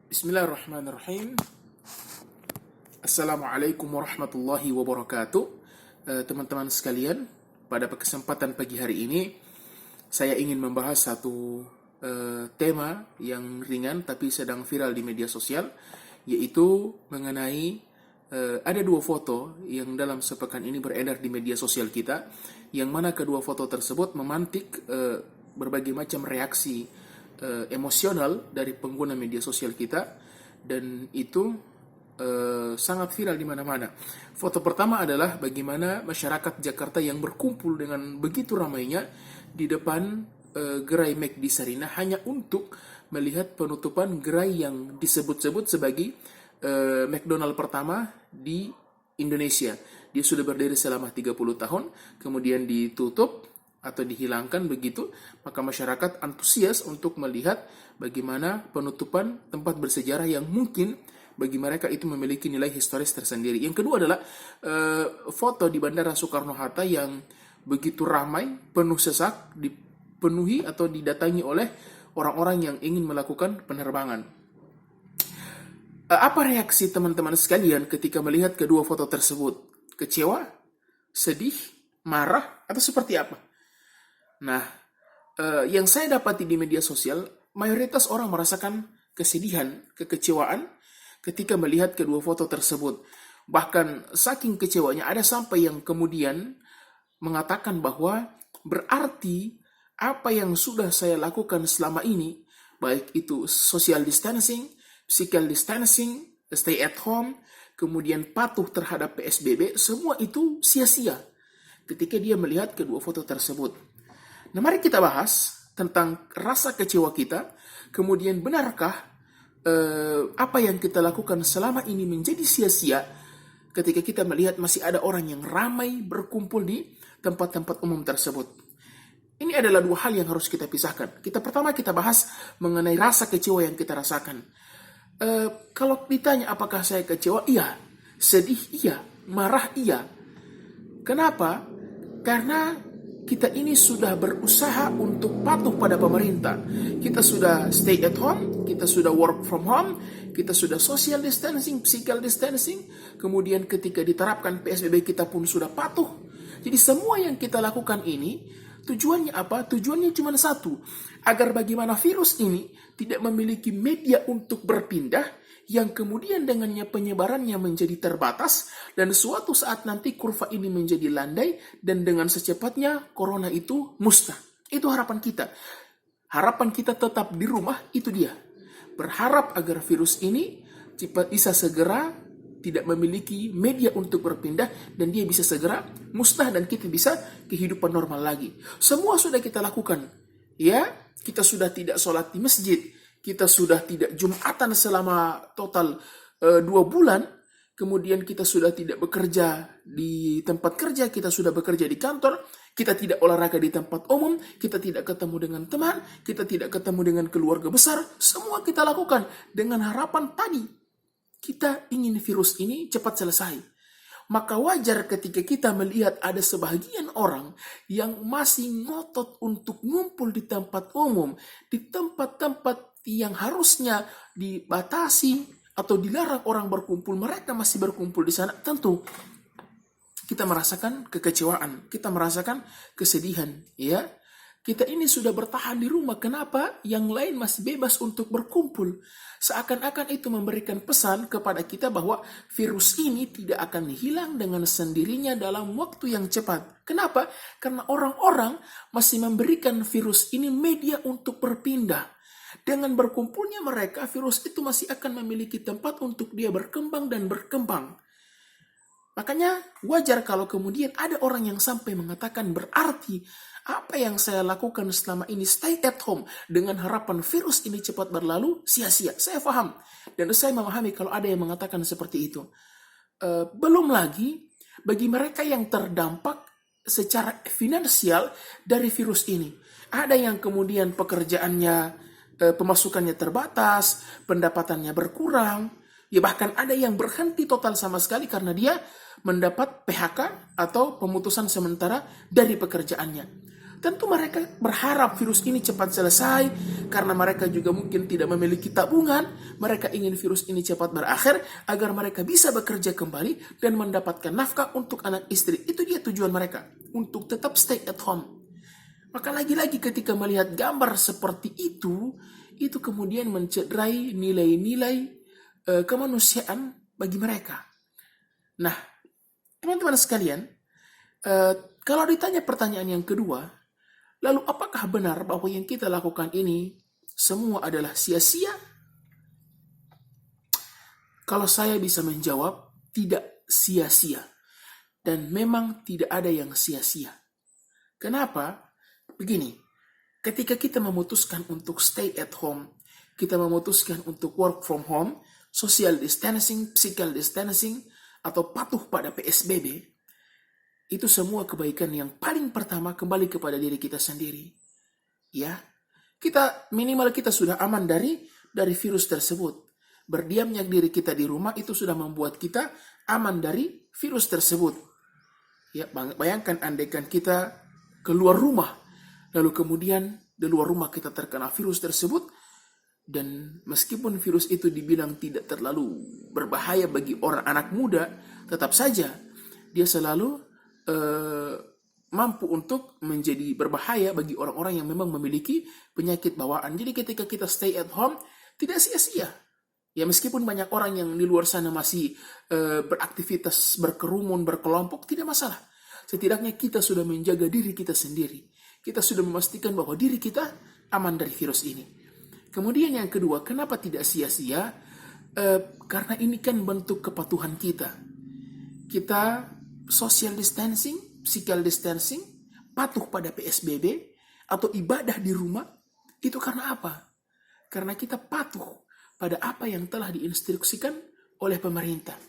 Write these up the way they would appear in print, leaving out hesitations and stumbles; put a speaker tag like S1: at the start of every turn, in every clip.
S1: Bismillahirrahmanirrahim. Assalamualaikum warahmatullahi wabarakatuh. Teman-teman sekalian, pada kesempatan pagi hari ini saya ingin membahas satu tema yang ringan tapi sedang viral di media sosial, yaitu mengenai ada dua foto yang dalam sepekan ini beredar di media sosial kita, yang mana kedua foto tersebut memantik berbagai macam reaksi emosional dari pengguna media sosial kita, dan itu sangat viral di mana-mana. Foto pertama adalah bagaimana masyarakat Jakarta yang berkumpul dengan begitu ramainya di depan gerai McD Sarinah hanya untuk melihat penutupan gerai yang disebut-sebut sebagai McDonald pertama di Indonesia. Dia sudah berdiri selama 30 tahun, kemudian ditutup atau dihilangkan begitu, maka masyarakat antusias untuk melihat bagaimana penutupan tempat bersejarah yang mungkin bagi mereka itu memiliki nilai historis tersendiri. Yang kedua adalah foto di Bandara Soekarno-Hatta yang begitu ramai, penuh sesak, dipenuhi atau didatangi oleh orang-orang yang ingin melakukan penerbangan. Apa reaksi teman-teman sekalian ketika melihat kedua foto tersebut? Kecewa? Sedih? Marah? Atau seperti apa? Nah, yang saya dapati di media sosial, mayoritas orang merasakan kesedihan, kekecewaan ketika melihat kedua foto tersebut. Bahkan saking kecewanya, ada sampai yang kemudian mengatakan bahwa berarti apa yang sudah saya lakukan selama ini, baik itu social distancing, physical distancing, stay at home, kemudian patuh terhadap PSBB, semua itu sia-sia ketika dia melihat kedua foto tersebut. Nah, mari kita bahas tentang rasa kecewa kita, kemudian benarkah apa yang kita lakukan selama ini menjadi sia-sia ketika kita melihat masih ada orang yang ramai berkumpul di tempat-tempat umum tersebut. Ini adalah dua hal yang harus kita pisahkan. Pertama kita bahas mengenai rasa kecewa yang kita rasakan. Kalau ditanya apakah saya kecewa? Iya. Sedih? Iya. Marah? Iya. Kenapa? Karena kita ini sudah berusaha untuk patuh pada pemerintah. Kita sudah stay at home, kita sudah work from home, kita sudah social distancing, physical distancing. Kemudian ketika diterapkan PSBB kita pun sudah patuh. Jadi semua yang kita lakukan ini tujuannya apa? Tujuannya cuma satu, agar bagaimana virus ini tidak memiliki media untuk berpindah, yang kemudian dengannya penyebarannya menjadi terbatas, dan suatu saat nanti kurva ini menjadi landai, dan dengan secepatnya corona itu musnah. Itu harapan kita. Harapan kita tetap di rumah, itu dia. Berharap agar virus ini cepat bisa segera tidak memiliki media untuk berpindah, dan dia bisa segera musnah, dan kita bisa kehidupan normal lagi. Semua sudah kita lakukan. Ya, kita sudah tidak sholat di masjid, kita sudah tidak Jumatan selama total 2 bulan, kemudian kita sudah tidak bekerja di tempat kerja, kita sudah bekerja di kantor, kita tidak olahraga di tempat umum, kita tidak ketemu dengan teman, kita tidak ketemu dengan keluarga besar. Semua kita lakukan dengan harapan tadi, kita ingin virus ini cepat selesai. Maka wajar ketika kita melihat ada sebagian orang yang masih ngotot untuk ngumpul di tempat umum, di tempat-tempat yang harusnya dibatasi atau dilarang orang berkumpul, mereka masih berkumpul di sana. Tentu kita merasakan kekecewaan, kita merasakan kesedihan, ya. Kita ini sudah bertahan di rumah, kenapa yang lain masih bebas untuk berkumpul? Seakan-akan itu memberikan pesan kepada kita bahwa virus ini tidak akan hilang dengan sendirinya dalam waktu yang cepat. Kenapa? Karena orang-orang masih memberikan virus ini media untuk berpindah. Dengan berkumpulnya mereka, virus itu masih akan memiliki tempat untuk dia berkembang dan berkembang. Makanya wajar kalau kemudian ada orang yang sampai mengatakan berarti apa yang saya lakukan selama ini stay at home dengan harapan virus ini cepat berlalu sia-sia. Saya paham dan saya memahami kalau ada yang mengatakan seperti itu. Belum lagi bagi mereka yang terdampak secara finansial dari virus ini. Ada yang kemudian pekerjaannya, pemasukannya terbatas, pendapatannya berkurang. Ya bahkan ada yang berhenti total sama sekali karena dia mendapat PHK atau pemutusan sementara dari pekerjaannya. Tentu mereka berharap virus ini cepat selesai, karena mereka juga mungkin tidak memiliki tabungan. Mereka ingin virus ini cepat berakhir, agar mereka bisa bekerja kembali dan mendapatkan nafkah untuk anak istri. Itu dia tujuan mereka, untuk tetap stay at home. Maka lagi-lagi ketika melihat gambar seperti itu kemudian mencederai nilai-nilai kemanusiaan bagi mereka. Nah, teman-teman sekalian, kalau ditanya pertanyaan yang kedua, lalu apakah benar bahwa yang kita lakukan ini semua adalah sia-sia? Kalau saya bisa menjawab, tidak sia-sia. Dan memang tidak ada yang sia-sia. Kenapa? Begini, ketika kita memutuskan untuk stay at home, kita memutuskan untuk work from home, social distancing, physical distancing, atau patuh pada PSBB, itu semua kebaikan yang paling pertama kembali kepada diri kita sendiri. Ya, minimal kita sudah aman dari virus tersebut. Berdiamnya diri kita di rumah itu sudah membuat kita aman dari virus tersebut. Ya, bayangkan andaikan kita keluar rumah, lalu kemudian di luar rumah kita terkena virus tersebut, dan meskipun virus itu dibilang tidak terlalu berbahaya bagi orang anak muda, tetap saja dia selalu mampu untuk menjadi berbahaya bagi orang-orang yang memang memiliki penyakit bawaan. Jadi ketika kita stay at home, tidak sia-sia. Ya, meskipun banyak orang yang di luar sana masih beraktivitas, berkerumun, berkelompok, tidak masalah. Setidaknya kita sudah menjaga diri kita sendiri. Kita sudah memastikan bahwa diri kita aman dari virus ini. Kemudian yang kedua, kenapa tidak sia-sia? Karena ini kan bentuk kepatuhan kita. Kita social distancing, physical distancing, patuh pada PSBB, atau ibadah di rumah, itu karena apa? Karena kita patuh pada apa yang telah diinstruksikan oleh pemerintah.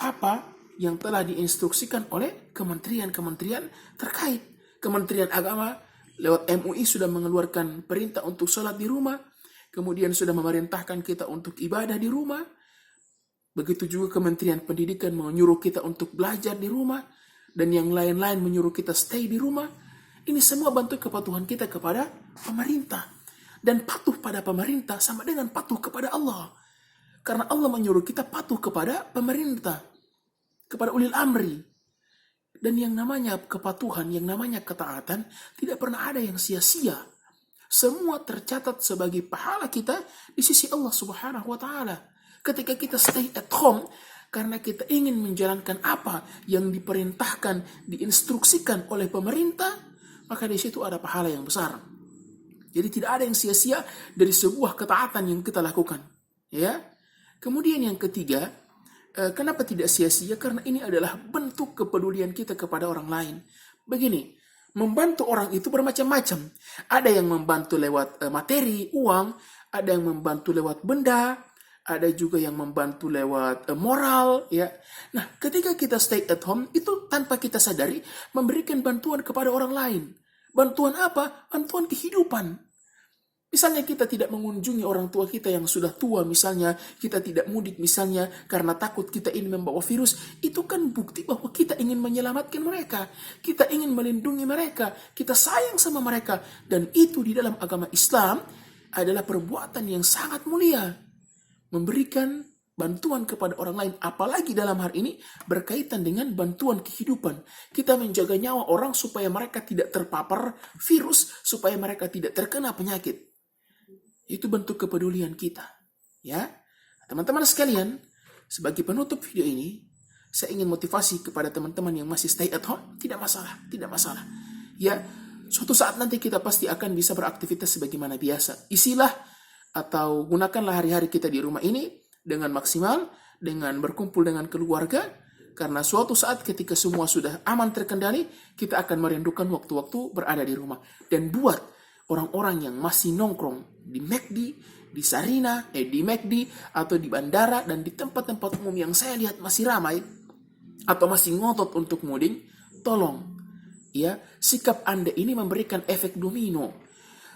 S1: Apa yang telah diinstruksikan oleh kementerian-kementerian terkait. Kementerian Agama lewat MUI sudah mengeluarkan perintah untuk sholat di rumah, kemudian sudah memerintahkan kita untuk ibadah di rumah. Begitu juga Kementerian Pendidikan menyuruh kita untuk belajar di rumah, dan yang lain-lain menyuruh kita stay di rumah. Ini semua bentuk kepatuhan kita kepada pemerintah. Dan patuh pada pemerintah sama dengan patuh kepada Allah. Karena Allah menyuruh kita patuh kepada pemerintah, kepada ulil amri. Dan yang namanya kepatuhan, yang namanya ketaatan, tidak pernah ada yang sia-sia. Semua tercatat sebagai pahala kita di sisi Allah Subhanahu wa Ta'ala. Ketika kita stay at home, karena kita ingin menjalankan apa yang diperintahkan, diinstruksikan oleh pemerintah, maka di situ ada pahala yang besar. Jadi tidak ada yang sia-sia dari sebuah ketaatan yang kita lakukan. Ya. Kemudian yang ketiga, kenapa tidak sia-sia? Karena ini adalah bentuk kepedulian kita kepada orang lain. Begini, membantu orang itu bermacam-macam. Ada yang membantu lewat materi, uang, ada yang membantu lewat benda, ada juga yang membantu lewat moral, ya. Nah, ketika kita stay at home, itu tanpa kita sadari memberikan bantuan kepada orang lain. Bantuan apa? Bantuan kehidupan. Misalnya kita tidak mengunjungi orang tua kita yang sudah tua, misalnya kita tidak mudik misalnya karena takut kita ini membawa virus, itu kan bukti bahwa kita ingin menyelamatkan mereka, kita ingin melindungi mereka, kita sayang sama mereka, dan itu di dalam agama Islam adalah perbuatan yang sangat mulia. Memberikan bantuan kepada orang lain, apalagi dalam hal ini berkaitan dengan bantuan kehidupan. Kita menjaga nyawa orang supaya mereka tidak terpapar virus, supaya mereka tidak terkena penyakit. Itu bentuk kepedulian kita. Ya, teman-teman sekalian, sebagai penutup video ini, saya ingin motivasi kepada teman-teman yang masih stay at home, tidak masalah. Ya, suatu saat nanti kita pasti akan bisa beraktivitas sebagaimana biasa. Isilah atau gunakanlah hari-hari kita di rumah ini dengan maksimal, dengan berkumpul dengan keluarga, karena suatu saat ketika semua sudah aman terkendali, kita akan merindukan waktu-waktu berada di rumah. Dan buat orang-orang yang masih nongkrong di McD, di Sarina, di McD, atau di bandara, dan di tempat-tempat umum yang saya lihat masih ramai, atau masih ngotot untuk mudik, tolong, ya, sikap Anda ini memberikan efek domino.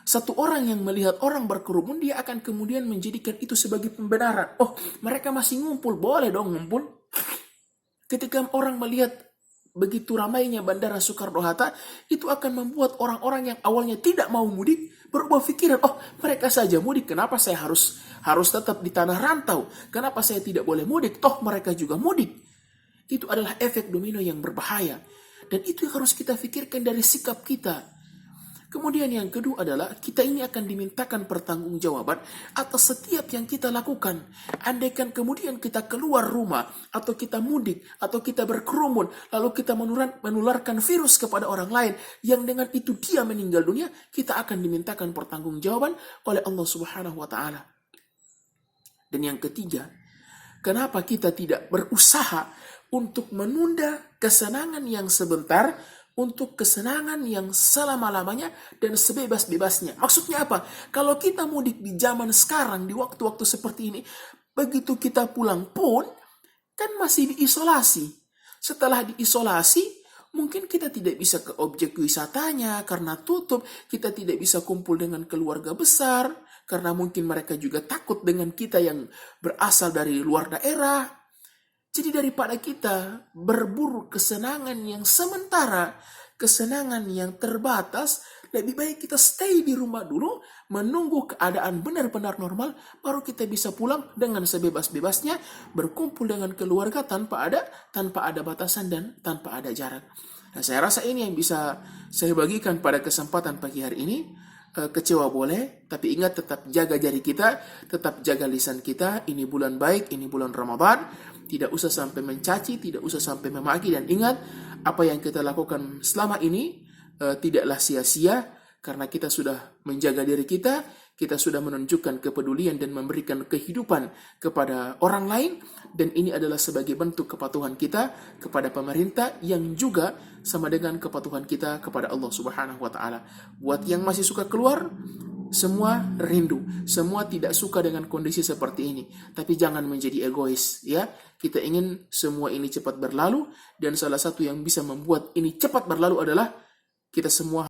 S1: Satu orang yang melihat orang berkerumun, dia akan kemudian menjadikan itu sebagai pembenaran. Oh, mereka masih ngumpul, boleh dong ngumpul. Ketika orang melihat begitu ramainya Bandara Soekarno-Hatta, itu akan membuat orang-orang yang awalnya tidak mau mudik berubah pikiran, oh mereka saja mudik, kenapa saya harus tetap di tanah rantau? Kenapa saya tidak boleh mudik? Toh mereka juga mudik. Itu adalah efek domino yang berbahaya. Dan itu yang harus kita pikirkan dari sikap kita. Kemudian yang kedua adalah kita ini akan dimintakan pertanggungjawaban atas setiap yang kita lakukan. Andaikan kemudian kita keluar rumah atau kita mudik atau kita berkerumun lalu kita menularkan virus kepada orang lain yang dengan itu dia meninggal dunia, kita akan dimintakan pertanggungjawaban oleh Allah Subhanahu wa taala. Dan yang ketiga, kenapa kita tidak berusaha untuk menunda kesenangan yang sebentar untuk kesenangan yang selama-lamanya dan sebebas-bebasnya? Maksudnya apa? Kalau kita mudik di zaman sekarang, di waktu-waktu seperti ini, begitu kita pulang pun, kan masih diisolasi. Setelah diisolasi, mungkin kita tidak bisa ke objek wisatanya karena tutup. Kita tidak bisa kumpul dengan keluarga besar, karena mungkin mereka juga takut dengan kita yang berasal dari luar daerah. Jadi daripada kita berburu kesenangan yang sementara, kesenangan yang terbatas, lebih baik kita stay di rumah dulu, menunggu keadaan benar-benar normal, baru kita bisa pulang dengan sebebas-bebasnya, berkumpul dengan keluarga tanpa ada batasan dan tanpa ada jarak. Nah, saya rasa ini yang bisa saya bagikan pada kesempatan pagi hari ini. Kecewa boleh, tapi ingat tetap jaga jari kita, tetap jaga lisan kita. Ini bulan baik, ini bulan Ramadan. Tidak usah sampai mencaci, tidak usah sampai memaki. Dan ingat, apa yang kita lakukan selama ini tidaklah sia-sia, karena kita sudah menjaga diri kita sudah menunjukkan kepedulian dan memberikan kehidupan kepada orang lain. Dan ini adalah sebagai bentuk kepatuhan kita kepada pemerintah yang juga sama dengan kepatuhan kita kepada Allah Subhanahu wa taala. Buat yang masih suka keluar, semua rindu, semua tidak suka dengan kondisi seperti ini. Tapi jangan menjadi egois, ya. Kita ingin semua ini cepat berlalu, dan salah satu yang bisa membuat ini cepat berlalu adalah kita semua